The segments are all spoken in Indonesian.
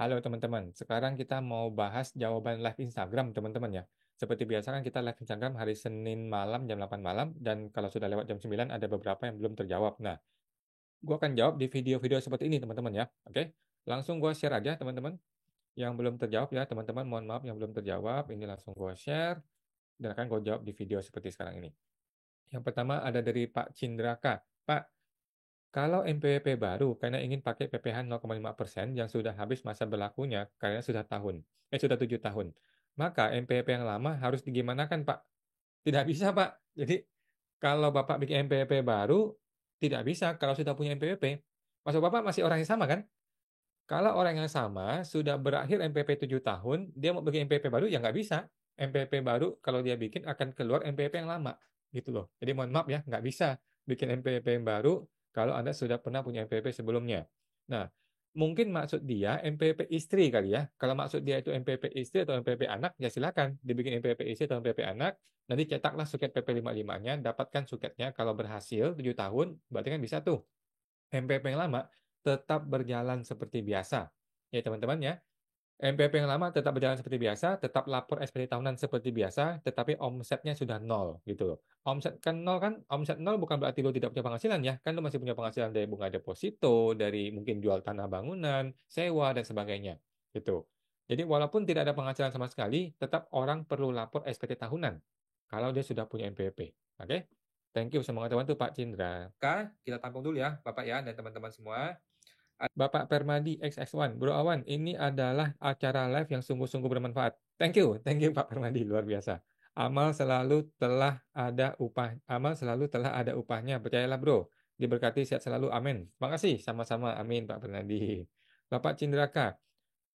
Halo teman-teman, sekarang kita mau bahas jawaban live Instagram teman-teman ya. Seperti biasa kan kita live Instagram hari Senin malam jam 8 malam, dan kalau sudah lewat jam 9 ada beberapa yang belum terjawab. Nah, gue akan jawab di video-video seperti ini teman-teman ya. Oke, langsung gue share aja teman-teman. Yang belum terjawab ya teman-teman, mohon maaf yang belum terjawab, ini langsung gue share, dan akan gue jawab di video seperti sekarang ini. Yang pertama ada dari Pak Cindraka. Pak, kalau NPWP baru karena ingin pakai PPh 0,5% yang sudah habis masa berlakunya karena sudah 7 tahun. Maka NPWP yang lama harus digimanakan, Pak? Tidak bisa, Pak. Jadi kalau Bapak bikin NPWP baru tidak bisa kalau sudah punya NPWP. Maksud Bapak masih orang yang sama kan? Kalau orang yang sama sudah berakhir NPWP 7 tahun, dia mau bikin NPWP baru ya nggak bisa. NPWP baru kalau dia bikin akan keluar NPWP yang lama. Gitu loh. Jadi mohon maaf ya, nggak bisa bikin NPWP yang baru kalau Anda sudah pernah punya NPWP sebelumnya. Nah, mungkin maksud dia NPWP istri kali ya. Kalau maksud dia itu NPWP istri atau NPWP anak, ya silakan dibikin NPWP istri atau NPWP anak. Nanti cetaklah suket PP55-nya, dapatkan suketnya. Kalau berhasil 7 tahun, berarti kan bisa tuh. MPP yang lama tetap berjalan seperti biasa. Ya teman-teman ya, MPP yang lama tetap berjalan seperti biasa, tetap lapor SPT tahunan seperti biasa, tetapi omsetnya sudah nol gitu loh. Omset kan nol kan, omset nol bukan berarti lo tidak punya penghasilan ya, kan lo masih punya penghasilan dari bunga deposito, dari mungkin jual tanah bangunan, sewa dan sebagainya gitu. Jadi walaupun tidak ada penghasilan sama sekali, tetap orang perlu lapor SPT tahunan kalau dia sudah punya MPP. Oke? Thank you, semoga teman tuh Pak Cindra. Kita tampung dulu ya, Bapak ya, dan teman-teman semua. Bapak Permadi XX1, Bro Awan, ini adalah acara live yang sungguh-sungguh bermanfaat. Thank you Pak Permadi, luar biasa. Amal selalu telah ada upahnya, percayalah bro. Diberkati sehat selalu, amin. Terima kasih, sama-sama, amin Pak Permadi. Bapak Cindraka,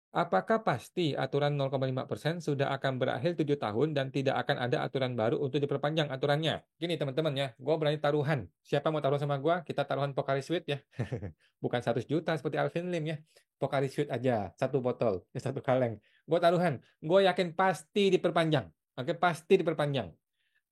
apakah pasti aturan 0,5% sudah akan berakhir 7 tahun dan tidak akan ada aturan baru untuk diperpanjang aturannya? Gini teman-teman ya, gue berani taruhan. Siapa mau taruh sama gue? Kita taruhan Pocari Sweet ya. Bukan 100 juta seperti Alvin Lim ya. Pocari Sweet aja, satu botol, satu kaleng. Gue taruhan, gue yakin pasti diperpanjang. Oke, pasti diperpanjang.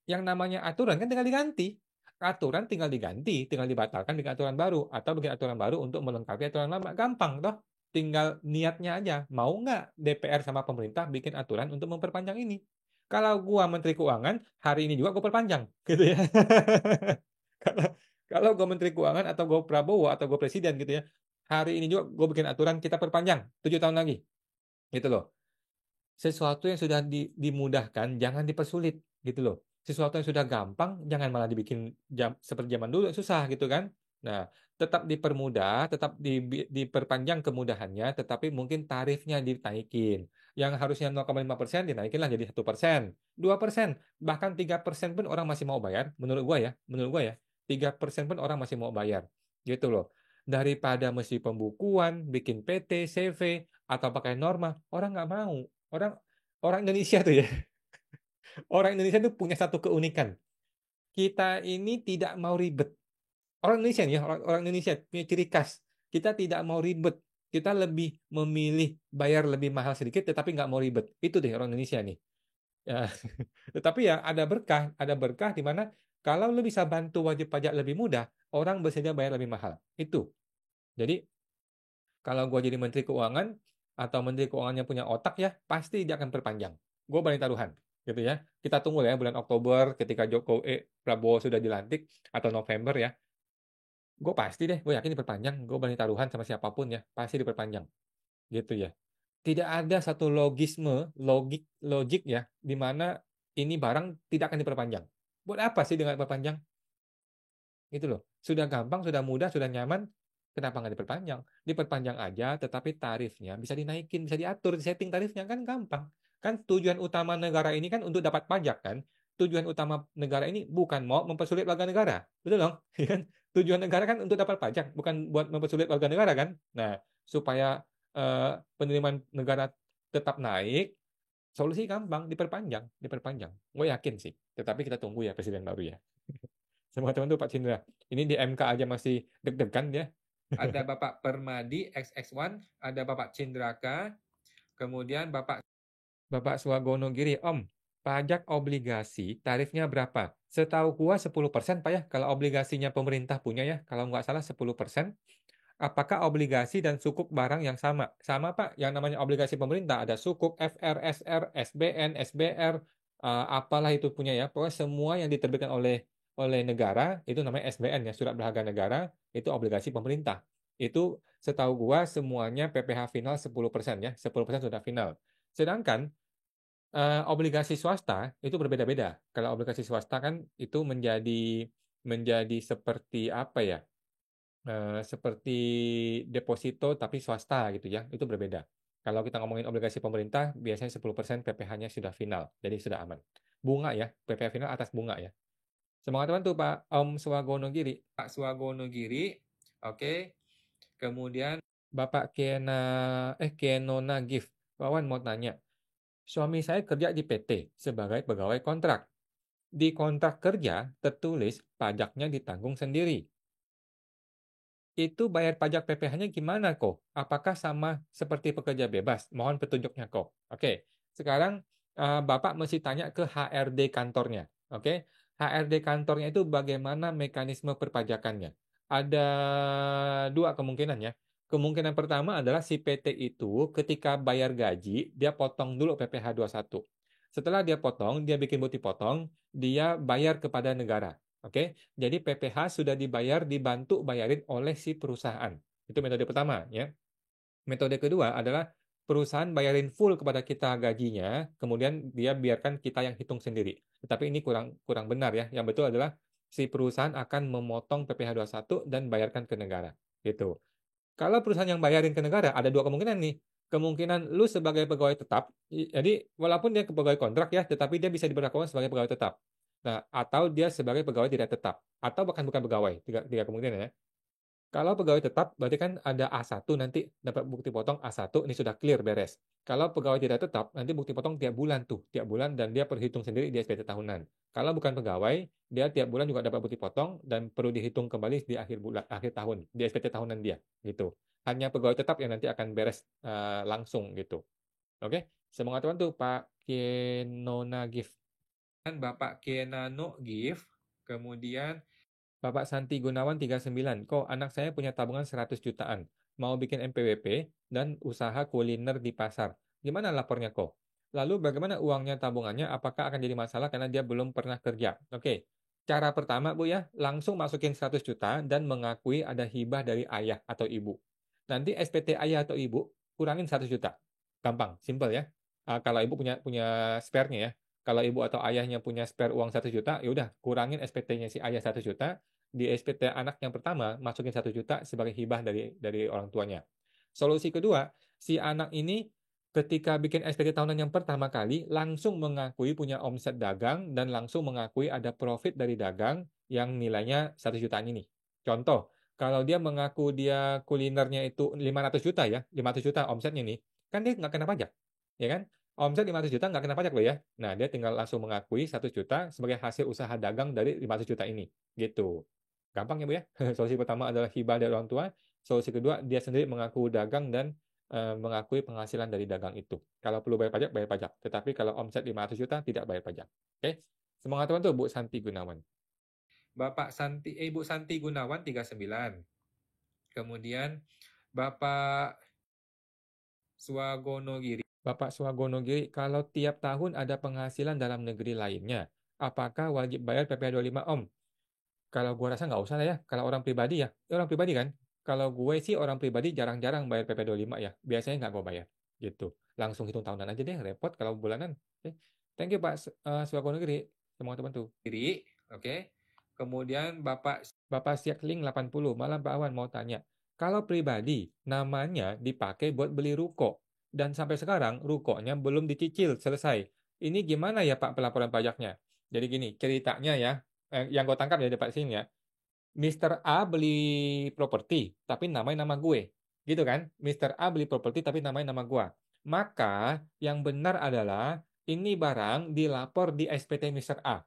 Yang namanya aturan kan tinggal diganti. Aturan tinggal diganti, tinggal dibatalkan dengan aturan baru. Atau bikin aturan baru untuk melengkapi aturan lama. Gampang toh. Tinggal niatnya aja. Mau nggak DPR sama pemerintah bikin aturan untuk memperpanjang ini? Kalau gua Menteri Keuangan, hari ini juga gue perpanjang. Gitu ya. Kalau kalau gue Menteri Keuangan atau gue Prabowo atau gue Presiden gitu ya, hari ini juga gue bikin aturan kita perpanjang 7 tahun lagi. Gitu loh. Sesuatu yang sudah dimudahkan jangan dipersulit gitu loh. Sesuatu yang sudah gampang jangan malah dibikin seperti zaman dulu susah gitu kan. Nah, tetap dipermudah, tetap diperpanjang kemudahannya, tetapi mungkin tarifnya dinaikin. Yang harusnya 0,5% dinaikinlah jadi 1%, 2%, bahkan 3% pun orang masih mau bayar. Menurut gua ya, 3% pun orang masih mau bayar. Gitu loh. Daripada mesti pembukuan, bikin PT, CV, atau pakai norma, orang nggak mau. Orang orang Indonesia tuh ya, orang Indonesia tuh punya satu keunikan. Kita ini tidak mau ribet. Orang Indonesia nih ya, orang Indonesia punya ciri khas. Kita tidak mau ribet. Kita lebih memilih bayar lebih mahal sedikit, tetapi nggak mau ribet. Itu deh orang Indonesia nih. Ya. Tetapi ya ada berkah di mana kalau lu bisa bantu wajib pajak lebih mudah, orang bersedia bayar lebih mahal. Itu. Jadi kalau gue jadi Menteri Keuangan atau Menteri Keuangannya punya otak ya, pasti dia akan perpanjang. Gue berani taruhan, gitu ya. Kita tunggu ya bulan Oktober ketika Prabowo sudah dilantik atau November ya. Gue pasti deh, gue yakin diperpanjang. Gue berani taruhan sama siapapun ya, pasti diperpanjang, gitu ya. Tidak ada satu logik ya, di mana ini barang tidak akan diperpanjang. Buat apa sih dengan diperpanjang? Gitu loh. Sudah gampang, sudah mudah, sudah nyaman. Kenapa nggak diperpanjang? Diperpanjang aja, tetapi tarifnya bisa dinaikin, bisa diatur, setting tarifnya kan gampang. Kan tujuan utama negara ini kan untuk dapat pajak kan. Tujuan utama negara ini bukan mau mempersulit warga negara. Betul dong? Iya kan? Tujuan negara kan untuk dapat pajak, bukan buat mempersulit warga negara kan. Nah, supaya penerimaan negara tetap naik, solusi gampang, diperpanjang. Gue yakin sih. Tetapi kita tunggu ya presiden baru ya. Sama teman tuh Pak Cindra. Ini di MK aja masih deg-degan ya. Ada Bapak Permadi XX1, ada Bapak Cindraka, kemudian Bapak Swagono Giri. Om, pajak obligasi tarifnya berapa? Setahu gua 10% Pak ya, kalau obligasinya pemerintah punya ya, kalau nggak salah 10%. apakah obligasi dan sukuk barang yang sama? Sama, Pak. Yang namanya obligasi pemerintah ada sukuk, FR, SR, SBN, SBR, apalah itu punya ya. Pokoknya semua yang diterbitkan oleh negara itu namanya SBN ya, surat berharga negara, itu obligasi pemerintah. Itu setahu gua semuanya PPh final 10% ya, 10% sudah final. Sedangkan obligasi swasta itu berbeda-beda. Kalau obligasi swasta kan itu menjadi seperti apa ya? Seperti deposito tapi swasta gitu ya, itu berbeda. Kalau kita ngomongin obligasi pemerintah, biasanya 10% PPh-nya sudah final, jadi sudah aman. Bunga ya, PPh final atas bunga ya. Semangat teman tuh Pak Om Swagono Giri. Pak Swagono Giri, oke. Kemudian Bapak Kenona Gift. Wawan mau tanya, suami saya kerja di PT sebagai pegawai kontrak. Di kontrak kerja tertulis pajaknya ditanggung sendiri. Itu bayar pajak PPh-nya gimana kok? Apakah sama seperti pekerja bebas? Mohon petunjuknya kok. Oke, sekarang Bapak mesti tanya ke HRD kantornya. Oke, HRD kantornya itu bagaimana mekanisme perpajakannya? Ada dua kemungkinan ya. Kemungkinan pertama adalah si PT itu ketika bayar gaji, dia potong dulu PPh 21. Setelah dia potong, dia bikin bukti potong, dia bayar kepada negara. Oke, jadi PPh sudah dibayar, dibantu bayarin oleh si perusahaan. Itu metode pertama ya. Metode kedua adalah perusahaan bayarin full kepada kita gajinya, kemudian dia biarkan kita yang hitung sendiri. Tetapi ini kurang kurang benar ya. Yang betul adalah si perusahaan akan memotong PPh 21 dan bayarkan ke negara. Gitu. Kalau perusahaan yang bayarin ke negara, ada dua kemungkinan nih. Kemungkinan lu sebagai pegawai tetap, jadi walaupun dia pegawai kontrak ya, tetapi dia bisa diberlakukan sebagai pegawai tetap. Nah, atau dia sebagai pegawai tidak tetap, atau bahkan bukan pegawai, tiga kemungkinan ya. Kalau pegawai tetap, berarti kan ada A1 nanti dapat bukti potong A1, ini sudah clear beres. Kalau pegawai tidak tetap, nanti bukti potong tiap bulan tuh, tiap bulan dan dia perhitung sendiri di SPT tahunan. Kalau bukan pegawai, dia tiap bulan juga dapat bukti potong dan perlu dihitung kembali di akhir bulan, akhir tahun, di SPT tahunan dia, gitu. Hanya pegawai tetap yang nanti akan beres langsung gitu. Oke, semangat teman tuh Pak Kenona Gift. Dan Bapak Kenano Gift, kemudian Bapak Santi Gunawan 39. Kok anak saya punya tabungan 100 jutaan. Mau bikin MPWP dan usaha kuliner di pasar. Gimana lapornya kok? Lalu bagaimana uangnya tabungannya? Apakah akan jadi masalah karena dia belum pernah kerja? Oke. Cara pertama Bu ya, langsung masukin 100 juta dan mengakui ada hibah dari ayah atau ibu. Nanti SPT ayah atau ibu kurangin 100 juta. Gampang, simple ya. Kalau ibu punya punya spare-nya ya. Kalau ibu atau ayahnya punya spare uang 100 juta, ya udah kurangin SPT-nya si ayah 100 juta, di SPT anak yang pertama masukin 1 juta sebagai hibah dari orang tuanya. Solusi kedua, si anak ini ketika bikin SPT tahunan yang pertama kali langsung mengakui punya omset dagang dan langsung mengakui ada profit dari dagang yang nilainya 1 jutaan ini. Contoh, kalau dia mengaku dia kulinernya itu 500 juta ya, 500 juta omsetnya nih, kan dia nggak kena pajak, ya kan? Omset 500 juta nggak kena pajak loh ya. Nah, dia tinggal langsung mengakui 1 juta sebagai hasil usaha dagang dari 500 juta ini. Gitu. Gampang ya Bu ya. Solusi pertama adalah hibah dari orang tua. Solusi kedua, dia sendiri mengaku dagang dan mengakui penghasilan dari dagang itu. Kalau perlu bayar pajak, bayar pajak. Tetapi kalau omset 500 juta, tidak bayar pajak. Oke? Semangat teman tuh Bu Santi Gunawan. Bu Santi Gunawan 39. Kemudian Bapak Swagonogiri. Bapak Swagonogiri, kalau tiap tahun ada penghasilan dalam negeri lainnya, apakah wajib bayar PPh 25 Om? Kalau gue rasa nggak usah lah ya. Kalau orang pribadi ya. Orang pribadi kan. Kalau gue sih orang pribadi jarang-jarang bayar PP 25 ya. Biasanya nggak gue bayar. Gitu. Langsung hitung tahunan aja deh. Repot kalau bulanan. Oke. Thank you Pak Swago Negeri. Semua teman tuh. Kiri. Oke. Kemudian Bapak Siakling 80. Malam Pak Awan mau tanya. Kalau pribadi, namanya dipakai buat beli ruko. Dan sampai sekarang rukonya belum dicicil selesai. Ini gimana ya Pak pelaporan pajaknya? Jadi gini, ceritanya ya, yang gue tangkap ya Pak sini ya, Mr. A beli properti tapi namanya nama gue, gitu kan? Mr. A beli properti tapi namanya nama gue. Maka yang benar adalah ini barang dilapor di SPT Mr. A,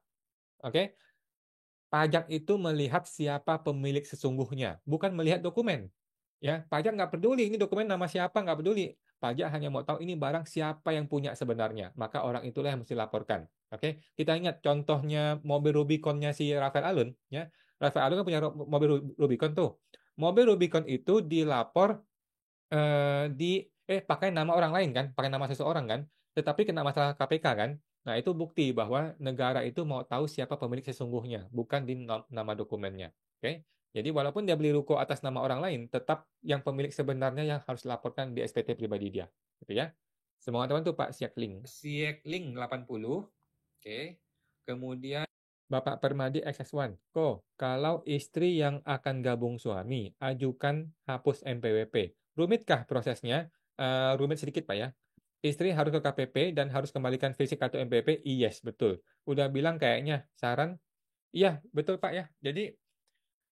oke? Pajak itu melihat siapa pemilik sesungguhnya, bukan melihat dokumen. Ya, pajak nggak peduli ini dokumen nama siapa, nggak peduli. Pajak hanya mau tahu ini barang siapa yang punya sebenarnya. Maka orang itulah yang mesti laporkan. Oke, kita ingat contohnya mobil Rubicon-nya si Rafael Alun, ya. Rafael Alun kan punya mobil Rubicon tuh. Mobil Rubicon itu dilapor pakai nama orang lain kan, pakai nama seseorang kan, tetapi kena masalah KPK kan. Nah, itu bukti bahwa negara itu mau tahu siapa pemilik sesungguhnya, bukan di nama dokumennya. Oke? Jadi walaupun dia beli ruko atas nama orang lain, tetap yang pemilik sebenarnya yang harus dilaporkan di SPT pribadi dia. Gitu ya. Semoga teman tuh Pak Siekling. Siekling 80. Oke. Kemudian Bapak Permadi XX1. Kalau istri yang akan gabung suami, ajukan hapus NPWP. Rumitkah prosesnya? Rumit sedikit Pak ya. Istri harus ke KPP dan harus kembalikan fisik kartu NPWP. Yes, betul. Udah bilang kayaknya saran. Iya, betul Pak ya. Jadi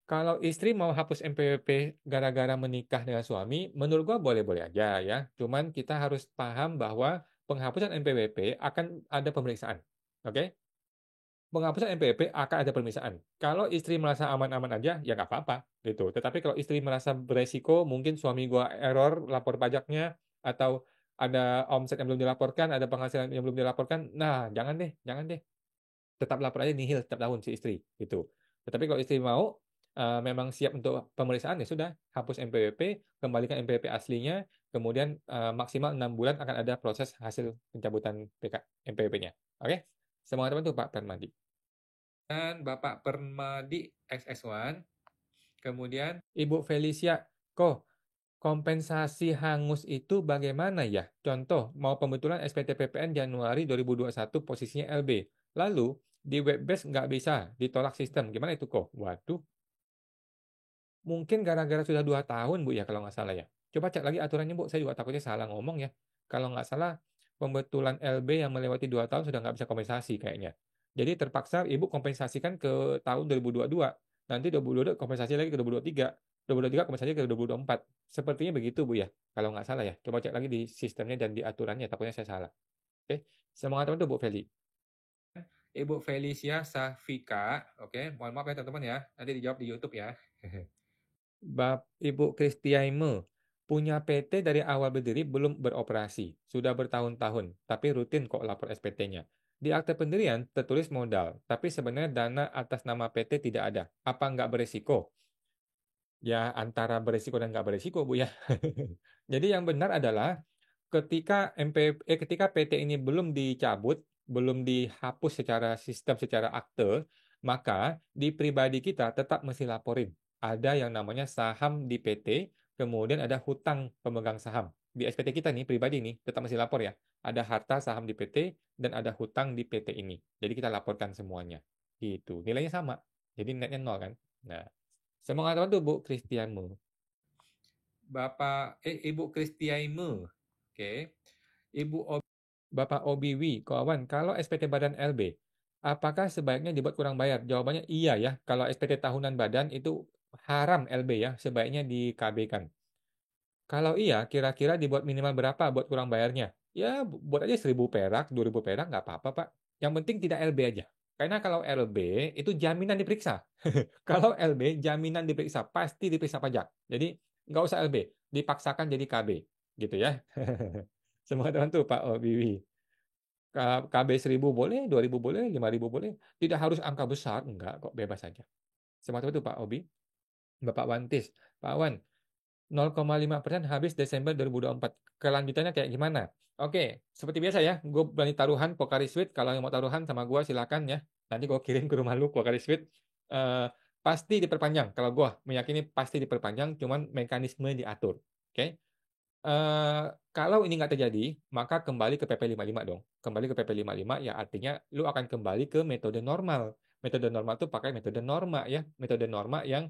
kalau istri mau hapus NPWP gara-gara menikah dengan suami, menurut gua boleh-boleh aja ya. Cuman kita harus paham bahwa penghapusan NPWP akan ada pemeriksaan. Oke? Penghapusan NPWP akan ada pemeriksaan. Kalau istri merasa aman-aman aja, ya nggak apa-apa gitu. Tetapi kalau istri merasa beresiko, mungkin suami gua error lapor pajaknya atau ada omset yang belum dilaporkan, ada penghasilan yang belum dilaporkan, nah jangan deh. Tetap lapor aja nihil setiap tahun si istri gitu. Tetapi kalau istri mau memang siap untuk pemeriksaan ya sudah, hapus NPWP, kembalikan NPWP aslinya, kemudian maksimal 6 bulan akan ada proses hasil pencabutan NPWP-nya. Oke? Semangat teman tuh Pak Permadi. Dan Bapak Permadi XX1. Kemudian Ibu Felicia, kompensasi hangus itu bagaimana ya? Contoh, mau pembetulan SPT PPN Januari 2021 posisinya LB. Lalu di web-based nggak bisa, ditolak sistem. Gimana itu kok? Waduh, mungkin gara-gara sudah 2 tahun Bu ya kalau nggak salah ya. Coba cek lagi aturannya Bu, saya juga takutnya salah ngomong ya. Kalau nggak salah, pembetulan LB yang melewati 2 tahun sudah nggak bisa kompensasi kayaknya. Jadi terpaksa Ibu kompensasikan ke tahun 2022. Nanti 2022 kompensasi lagi ke 2023. 2023 kompensasi ke 2024. Sepertinya begitu Bu ya, kalau nggak salah ya. Coba cek lagi di sistemnya dan di aturannya, takutnya saya salah. Oke, semangat teman-teman Bu Feli. Ibu Felicia Safika, oke, mohon maaf ya teman-teman ya, nanti dijawab di YouTube ya. Ibu Kristiaime, punya PT dari awal berdiri belum beroperasi, sudah bertahun-tahun, tapi rutin kok lapor SPT-nya. Di akte pendirian tertulis modal, tapi sebenarnya dana atas nama PT tidak ada. Apa nggak beresiko? Ya antara beresiko dan nggak beresiko, Bu ya. Jadi yang benar adalah ketika PT ini belum dicabut, belum dihapus secara sistem, secara akte, maka di pribadi kita tetap mesti laporin. Ada yang namanya saham di PT, kemudian ada hutang pemegang saham. Di SPT kita nih, pribadi nih, tetap mesti lapor ya. Ada harta saham di PT, dan ada hutang di PT ini. Jadi kita laporkan semuanya. Gitu. Nilainya sama. Jadi netnya nol kan. Nah, semangat teman tuh Bu Kristianmu. Ibu Kristiaimu. Oke. Bapak Obiwi, kawan, kalau SPT Badan LB, apakah sebaiknya dibuat kurang bayar? Jawabannya iya ya. Kalau SPT tahunan badan itu haram LB ya, sebaiknya di KB-kan. Kalau iya, kira-kira dibuat minimal berapa buat kurang bayarnya? Ya, buat aja 1.000 perak, 2.000 perak, nggak apa-apa, Pak. Yang penting tidak LB aja. Karena kalau LB itu jaminan diperiksa. Kalau LB jaminan diperiksa, pasti diperiksa pajak. Jadi nggak usah LB, dipaksakan jadi KB. Gitu ya. Semua teman tuh Pak Obiwi. KB 1.000 boleh, 2.000 boleh, 5.000 boleh. Tidak harus angka besar, enggak kok, bebas saja. Semua teman tuh Pak Obi. Bapak Wantis. Pak Wan, 0,5% habis Desember 2024. Kelanjutannya kayak gimana? Oke, seperti biasa ya, gue berani taruhan Pocari Sweat. Kalau yang mau taruhan sama gue silakan ya. Nanti gue kirim ke rumah lu Pocari Sweat. Eh, pasti diperpanjang. Kalau gue meyakini pasti diperpanjang, cuman mekanisme diatur. Oke? Kalau ini nggak terjadi, maka kembali ke PP 55 dong. Kembali ke PP 55 ya artinya lu akan kembali ke metode normal. Metode normal itu pakai metode norma ya. Metode norma yang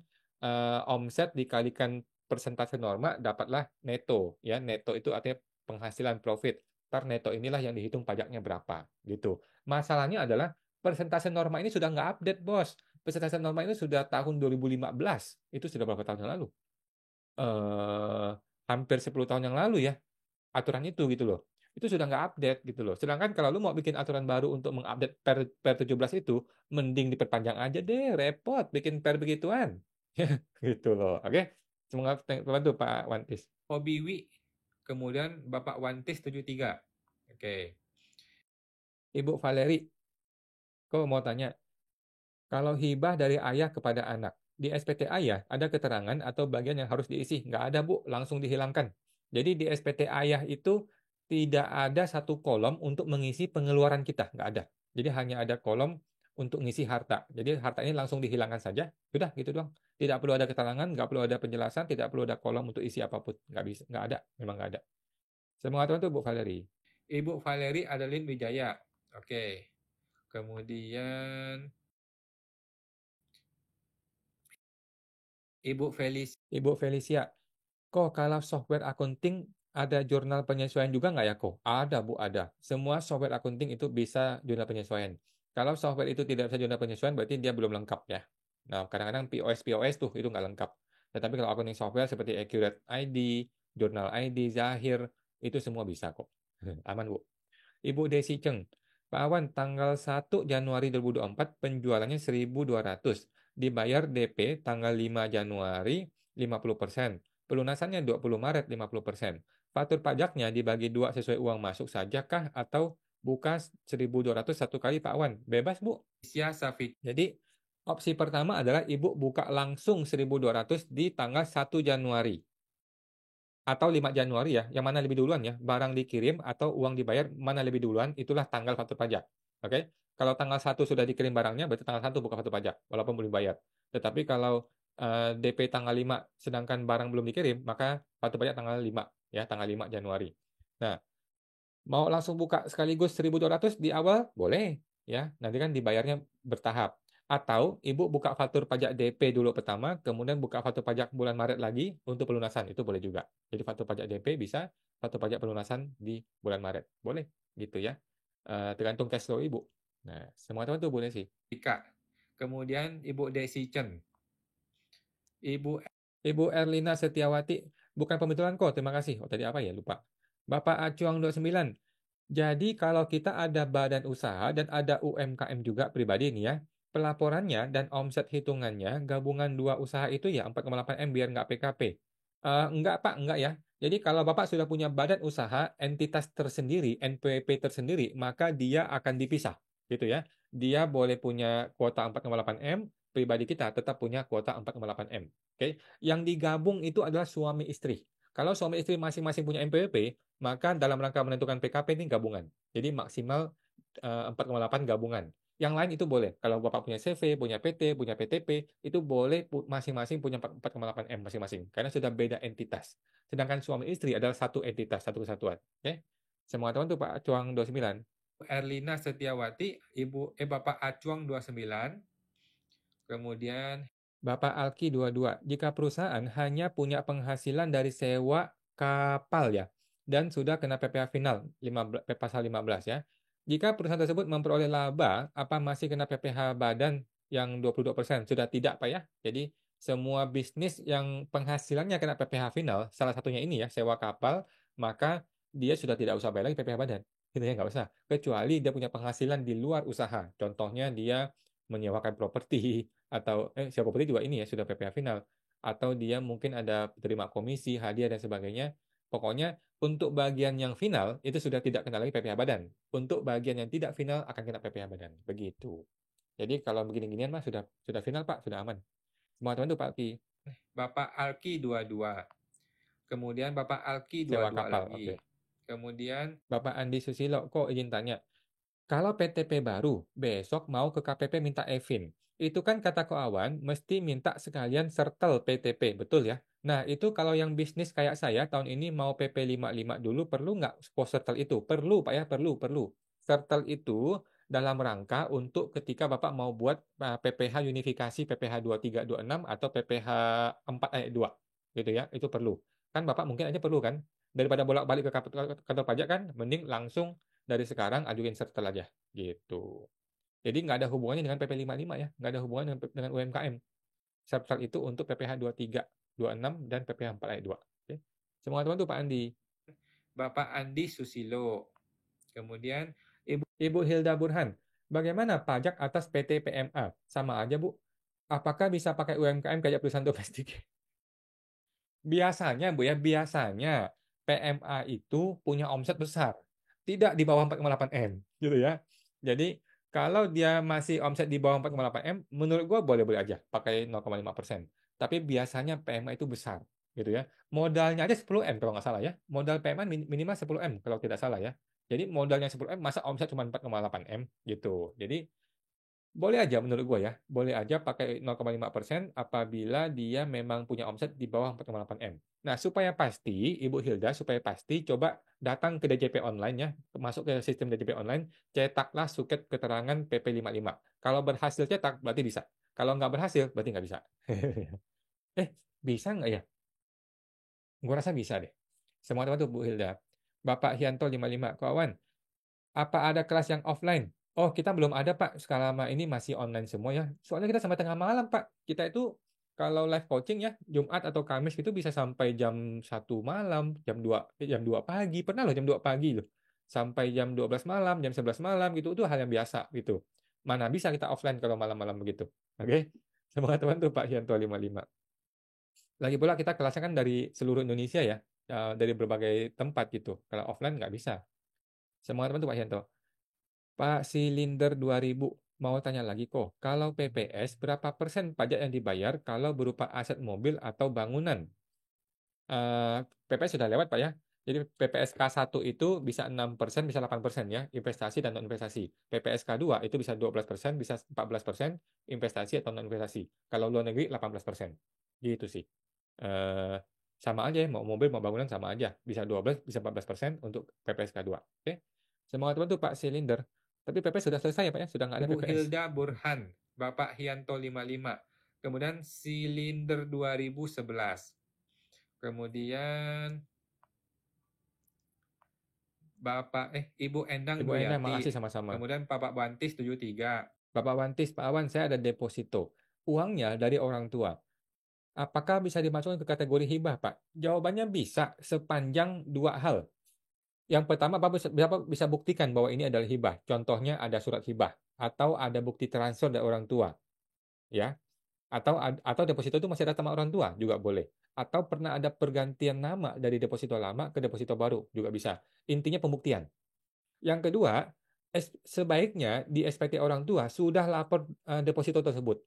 omset dikalikan persentase norma dapatlah neto ya. Neto itu artinya penghasilan profit. Ntar neto inilah yang dihitung pajaknya berapa gitu. Masalahnya adalah persentase norma ini sudah nggak update, Bos. Persentase norma ini sudah tahun 2015. Itu sudah berapa tahun yang lalu? eh, Hampir 10 tahun yang lalu ya aturan itu gitu loh. Itu sudah nggak update gitu loh. Sedangkan kalau lu mau bikin aturan baru untuk mengupdate per 17 itu, mending diperpanjang aja deh, repot bikin per begituan. Gitu loh. Oke. Semoga bantu Pak Wantis. Obiwi, kemudian Bapak Wantis 73. Oke. Ibu Valeri, kok mau tanya, kalau hibah dari ayah kepada anak, di SPTA ya, ada keterangan atau bagian yang harus diisi. Nggak ada, Bu, langsung dihilangkan. Jadi di SPTA ya itu tidak ada satu kolom untuk mengisi pengeluaran kita, nggak ada. Jadi hanya ada kolom untuk ngisi harta. Jadi harta ini langsung dihilangkan saja. Sudah gitu doang. Tidak perlu ada keterangan, nggak perlu ada penjelasan, tidak perlu ada kolom untuk isi apapun. Nggak bisa, nggak ada. Memang nggak ada. Saya mengatakan itu Bu Valeri. Ibu Valeri Adeline Wijaya. Oke. Kemudian Ibu Felicia. Kok kalau software accounting ada jurnal penyesuaian juga nggak ya kok? Ada Bu, ada. Semua software accounting itu bisa jurnal penyesuaian. Kalau software itu tidak bisa jurnal penyesuaian, berarti dia belum lengkap ya. Nah, kadang-kadang POS tuh itu nggak lengkap. Tetapi kalau accounting software seperti Accurate ID, Journal ID, Zahir, itu semua bisa kok. Aman Bu. Ibu Desi Cheng. Pak Awan, tanggal 1 Januari 2024 penjualannya 1.200. Dibayar DP tanggal 5 Januari 50%. Pelunasannya 20 Maret 50%. Faktur pajaknya dibagi 2 sesuai uang masuk saja kah atau buka 1.200 satu kali Pak Awan? Bebas Bu. Jadi opsi pertama adalah Ibu buka langsung 1.200 di tanggal 1 Januari atau 5 Januari ya, yang mana lebih duluan ya, barang dikirim atau uang dibayar, mana lebih duluan, itulah tanggal faktur pajak. Oke? Kalau tanggal 1 sudah dikirim barangnya, berarti tanggal 1 buka faktur pajak, walaupun belum bayar. Tetapi kalau DP tanggal 5, sedangkan barang belum dikirim, maka faktur pajak tanggal 5, ya, tanggal 5 Januari. Nah, mau langsung buka sekaligus 1.200 di awal? Boleh, ya. Nanti kan dibayarnya bertahap. Atau Ibu buka faktur pajak DP dulu pertama, kemudian buka faktur pajak bulan Maret lagi untuk pelunasan. Itu boleh juga. Jadi faktur pajak DP bisa, faktur pajak pelunasan di bulan Maret. Boleh, gitu ya. Tergantung cash flow Ibu. Nah, semua teman tuh boleh sih. Ika. Kemudian Ibu Desi Chen. Ibu Erlina Setiawati. Bukan pembetulan kok, terima kasih. Oh, tadi apa ya? Lupa. Bapak Acuang 29. Jadi kalau kita ada badan usaha dan ada UMKM juga pribadi nih ya, pelaporannya dan omset hitungannya gabungan dua usaha itu ya 4,8 M biar nggak PKP. Enggak Pak, enggak ya. Jadi kalau Bapak sudah punya badan usaha, entitas tersendiri, NPWP tersendiri, maka dia akan dipisah gitu ya. Dia boleh punya kuota 4,8 M, pribadi kita tetap punya kuota 4,8 M. Oke. Yang digabung itu adalah suami istri. Kalau suami istri masing-masing punya NPWP, maka dalam rangka menentukan PKP ini gabungan. Jadi maksimal 4,8 gabungan. Yang lain itu boleh. Kalau Bapak punya CV, punya PT, punya PTP, itu boleh masing-masing punya 4,8 M masing-masing. Karena sudah beda entitas. Sedangkan suami istri adalah satu entitas, satu kesatuan. Oke? Semua teman tuh Pak Acuang 29. Erlina Setiawati, Bapak Acuang 29. Kemudian Bapak Alki 22. Jika perusahaan hanya punya penghasilan dari sewa kapal ya, dan sudah kena PPh final 15, pasal 15 ya. Jika perusahaan tersebut memperoleh laba, apa masih kena PPh badan yang 22%? Sudah tidak, Pak ya. Jadi semua bisnis yang penghasilannya kena PPh final, salah satunya ini ya, sewa kapal, maka dia sudah tidak usah bayar lagi PPh badan. Gitu ya, nggak usah. Kecuali dia punya penghasilan di luar usaha. Contohnya dia menyewakan properti, atau sewa properti juga ini ya, sudah PPh final. Atau dia mungkin ada terima komisi, hadiah, dan sebagainya. Pokoknya untuk bagian yang final itu sudah tidak kena lagi PPh badan. Untuk bagian yang tidak final akan kena PPh badan. Begitu. Jadi kalau begini-ginian mah sudah final Pak, sudah aman. Semua teman tuh Pak Alki. Bapak Alki 22. Kemudian Bapak Alki 22 sewa kapal, lagi. Okay. Kemudian Bapak Andi Susilo, kok izin tanya. Kalau PTP baru, besok mau ke KPP minta EVIN. Itu kan kata Ko Awan, mesti minta sekalian sertel PTP, betul ya? Nah, itu kalau yang bisnis kayak saya, tahun ini mau PP 55 dulu, perlu nggak pos sertel itu? Perlu, Pak ya, perlu. Sertel itu dalam rangka untuk ketika Bapak mau buat PPh unifikasi PPh 2326 atau PPh 4 ayat 2. Gitu ya, itu perlu. Kan Bapak mungkin aja perlu kan? Daripada bolak-balik ke kantor pajak kan, mending langsung dari sekarang ajuin sertel aja gitu. Jadi nggak ada hubungannya dengan PP 55 ya, nggak ada hubungan dengan UMKM. Sertel itu untuk PPh 23, 26 dan PPh 4 ayat 2. Oke. Semua teman tuh Pak Andi. Bapak Andi Susilo. Kemudian Ibu Hilda Burhan. Bagaimana pajak atas PT PMA? Sama aja Bu. Apakah bisa pakai UMKM kayak perusahaan domestik? Biasanya Bu ya, biasanya PMA itu punya omset besar. Tidak di bawah 4,8 M gitu ya. Jadi Kalau dia masih omset di bawah 4,8 M, menurut gua boleh-boleh aja pakai 0,5%. Tapi biasanya PMA itu besar, gitu ya. Modalnya aja 10 M kalau nggak salah ya. Modal PMA minimal 10 M kalau tidak salah ya. Jadi modalnya 10 M, masa omset cuma 4,8 M gitu. Jadi boleh aja menurut gue ya, boleh aja pakai 0,5% apabila dia memang punya omset di bawah 4,8 M. Nah, supaya pasti, Ibu Hilda, supaya pasti, coba datang ke DJP online ya, masuk ke sistem DJP online, cetaklah suket keterangan PP55. Kalau berhasil cetak, berarti bisa. Kalau nggak berhasil, berarti nggak bisa. Bisa nggak ya? Gue rasa bisa deh. Semua teman tuh, Bu Hilda. Bapak Hianto 55, kawan, apa ada kelas yang offline? Oh, kita belum ada, Pak. Selama ini masih online semua ya. Soalnya kita sampai tengah malam, Pak. Kita itu kalau live coaching ya, Jumat atau Kamis itu bisa sampai jam 1 malam, jam 2 pagi. Pernah loh jam 2 pagi loh. Sampai jam 12 malam, jam 11 malam gitu. Itu hal yang biasa gitu. Mana bisa kita offline kalau malam-malam begitu. Oke? Semangat teman tuh Pak Hianto 55. Lagi pula kita kelasnya kan dari seluruh Indonesia ya. Dari berbagai tempat gitu. Kalau offline nggak bisa. Semangat teman tuh Pak Hianto. Pak Silinder 2000, mau tanya lagi kok, kalau PPS berapa persen pajak yang dibayar kalau berupa aset mobil atau bangunan? PPS sudah lewat Pak ya. Jadi PPS K1 itu bisa 6%, bisa 8% ya, investasi dan non-investasi. PPS K2 itu bisa 12%, bisa 14%, investasi atau non-investasi. Kalau luar negeri 18%. Gitu sih. Eh, Sama aja ya, mau mobil mau bangunan sama aja. Bisa 12, bisa 14% untuk PPS K2. Oke. Semoga teman tuh Pak Silinder. Tapi PPS sudah selesai ya Pak ya, sudah nggak ada Ibu PPS. Hilda Burhan, Bapak Hianto 55, kemudian Silinder 2011, kemudian Ibu Endang Ibu Ena, Duyati, makasih sama-sama. kemudian Bapak Bantis 73. Bapak Wantis, Pak Awan, saya ada deposito. Uangnya dari orang tua. Apakah bisa dimasukkan ke kategori hibah, Pak? Jawabannya bisa, sepanjang dua hal. Yang pertama, Bapak bisa buktikan bahwa ini adalah hibah. Contohnya ada surat hibah atau ada bukti transfer dari orang tua, ya. Atau deposito itu masih ada sama orang tua juga boleh. Atau pernah ada pergantian nama dari deposito lama ke deposito baru juga bisa. Intinya pembuktian. Yang kedua, sebaiknya di SPT orang tua sudah lapor deposito tersebut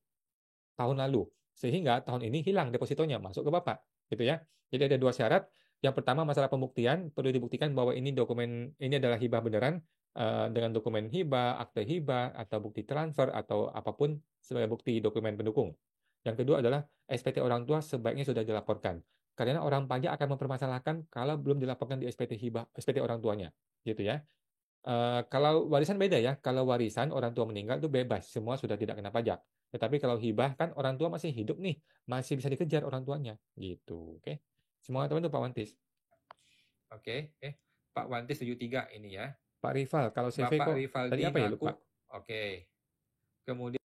tahun lalu. Sehingga tahun ini hilang depositonya, masuk ke Bapak. Gitu ya. Jadi ada dua syarat. Yang pertama masalah pembuktian, perlu dibuktikan bahwa ini dokumen ini adalah hibah beneran dengan dokumen hibah, akte hibah, atau bukti transfer, atau apapun sebagai bukti dokumen pendukung. Yang kedua adalah SPT orang tua sebaiknya sudah dilaporkan. Karena orang pajak akan mempermasalahkan kalau belum dilaporkan di SPT hibah, SPT orang tuanya. Gitu ya. Kalau warisan beda ya. Kalau warisan orang tua meninggal itu bebas, semua sudah tidak kena pajak. Tetapi kalau hibah kan orang tua masih hidup nih, masih bisa dikejar orang tuanya, gitu. Oke. Semoga teman tuh Pak Wantis. Oke, Pak Wantis 73 ini ya. Pak Rival, kalau CV Bapak kok tadi Rivaldi apa ya lupa. ngaku, oke. Kemudian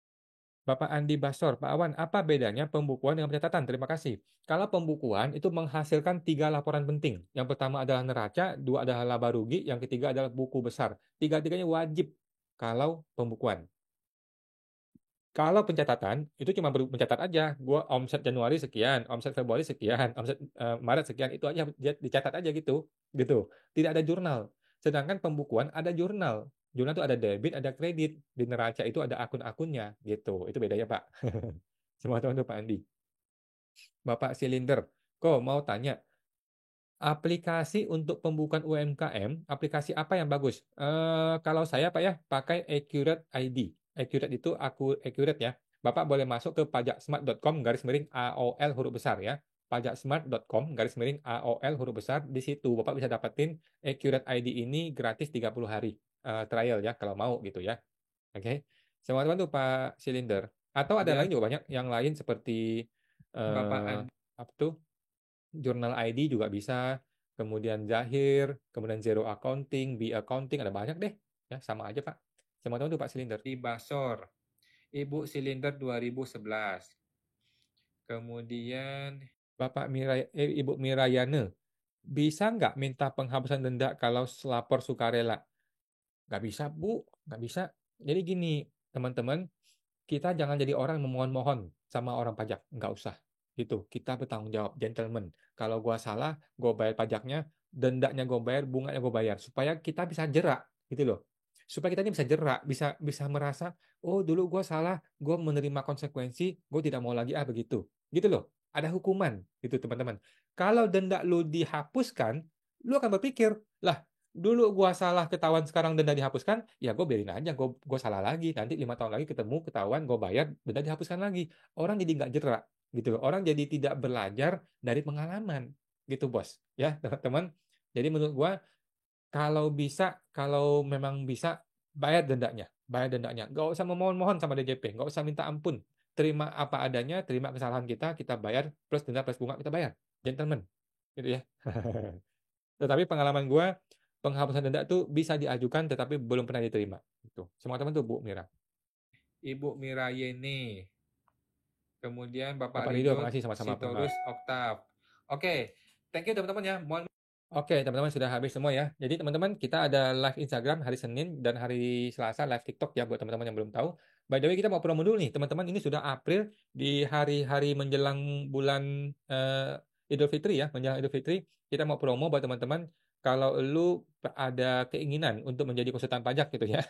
Bapak Andi Basor, Pak Awan, apa bedanya pembukuan dengan pencatatan? Terima kasih. Kalau pembukuan itu menghasilkan 3 laporan penting. Yang pertama adalah neraca, 2 adalah laba rugi, yang ketiga adalah buku besar. Tiga-tiganya wajib kalau pembukuan. Kalau pencatatan itu cuma mencatat aja, gua omset Januari sekian, omset Februari sekian, omset Maret sekian, itu aja dicatat aja gitu, gitu. Tidak ada jurnal. Sedangkan pembukuan ada jurnal. Jurnal itu ada debit, ada kredit. Di neraca itu ada akun-akunnya, gitu. Itu bedanya Pak. Semua teman tuh Pak Andi. Bapak Silinder, kok mau tanya, aplikasi untuk pembukaan UMKM, aplikasi apa yang bagus? Kalau saya Pak ya, pakai Accurate ID. Accurate itu aku Accurate ya. Bapak boleh masuk ke pajaksmart.com garis miring AOL huruf besar ya. Pajaksmart.com garis miring AOL huruf besar. Di situ Bapak bisa dapetin Accurate ID ini gratis 30 hari trial ya kalau mau gitu ya. Oke. Sama teman tuh Pak Silinder. Atau ada lain juga banyak yang lain seperti Bapak eh, Andi, apa tuh? Jurnal ID juga bisa, kemudian Zahir, kemudian Zero Accounting, B Accounting, ada banyak deh. Ya, sama aja, Pak. Sama tahu tuh Pak Silinder. Basor, Ibu Silinder 2011. Kemudian Bapak Ibu Mirayane, bisa nggak minta penghapusan denda kalau selapor sukarela? Nggak bisa, Bu. Nggak bisa. Jadi gini, teman-teman, kita jangan jadi orang memohon-mohon sama orang pajak. Nggak usah. Gitu. Kita bertanggung jawab, gentleman. Kalau gua salah, gua bayar pajaknya, dendanya gua bayar, bunganya gua bayar. Supaya kita bisa jerak. Gitu loh. supaya kita ini bisa jerak, bisa merasa, oh dulu gue salah, gue menerima konsekuensi, gue tidak mau lagi begitu, gitu loh. Ada hukuman, gitu teman-teman. Kalau denda lu dihapuskan, lu akan berpikir, lah dulu gue salah ketahuan sekarang denda dihapuskan, ya gue biarin aja, gue salah lagi, nanti 5 tahun lagi ketemu ketahuan gue bayar, denda dihapuskan lagi. Orang jadi nggak jerak, gitu loh. Orang jadi tidak belajar dari pengalaman, gitu bos, ya teman-teman. Jadi menurut gue kalau memang bisa bayar dendanya. Nggak usah memohon-mohon sama DJP, nggak usah minta ampun. Terima apa adanya, terima kesalahan kita bayar plus denda plus bunga kita bayar. Gentleman, gitu ya. Tetapi pengalaman gue, penghapusan denda tuh bisa diajukan tetapi belum pernah diterima. Itu. Semua teman tuh Bu Mira. Ibu Mira Yeni. Kemudian Bapak Bapak Rido, Ridho makasih sama-sama Pak. Sitorus Oktav. Oke, thank you teman-teman ya. Mohon Oke, teman-teman sudah habis semua ya. Jadi teman-teman kita ada live Instagram hari Senin dan hari Selasa live TikTok ya buat teman-teman yang belum tahu. By the way kita mau promo dulu nih teman-teman. Ini sudah April di hari-hari menjelang bulan Idul Fitri ya, menjelang Idul Fitri kita mau promo buat teman-teman. Kalau lu ada keinginan untuk menjadi konsultan pajak gitu ya,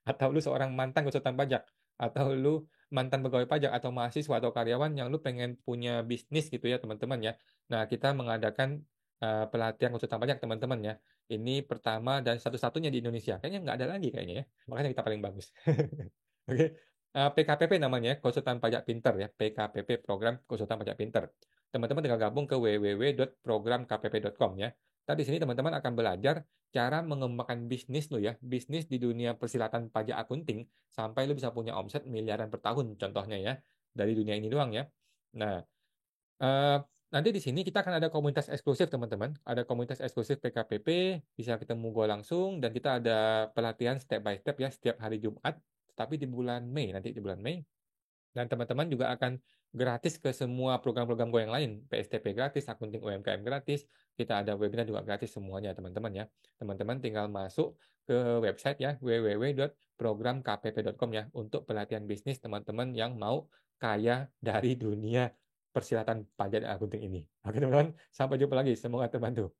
atau lu seorang mantan konsultan pajak, atau lu mantan pegawai pajak atau mahasiswa atau karyawan yang lu pengen punya bisnis gitu ya teman-teman ya. Nah kita mengadakan pelatihan konsultan pajak teman-teman ya. Ini pertama dan satu-satunya di Indonesia. Kayaknya nggak ada lagi kayaknya ya. Makanya kita paling bagus. Oke. PKPP namanya, Konsultan Pajak Pinter ya. PKPP Program Konsultan Pajak Pinter. Teman-teman tinggal gabung ke www.programkpp.com ya. Tadi di sini teman-teman akan belajar cara mengembangkan bisnis lo ya. Bisnis di dunia persilatan pajak akunting sampai lo bisa punya omset miliaran per tahun contohnya ya. Dari dunia ini doang ya. Nah, Eh, nanti di sini kita akan ada komunitas eksklusif teman-teman. Ada komunitas eksklusif PKPP, bisa ketemu gue langsung dan kita ada pelatihan step by step ya setiap hari Jumat. Tapi di bulan Mei nanti di bulan Mei. Dan teman-teman juga akan gratis ke semua program-program gue yang lain. PSTP gratis, akunting UMKM gratis. Kita ada webinar juga gratis semuanya teman-teman ya. Teman-teman tinggal masuk ke website ya www.programkpp.com ya untuk pelatihan bisnis teman-teman yang mau kaya dari dunia persilatan pajak dan akunting ini. Oke teman-teman, sampai jumpa lagi. Semoga terbantu.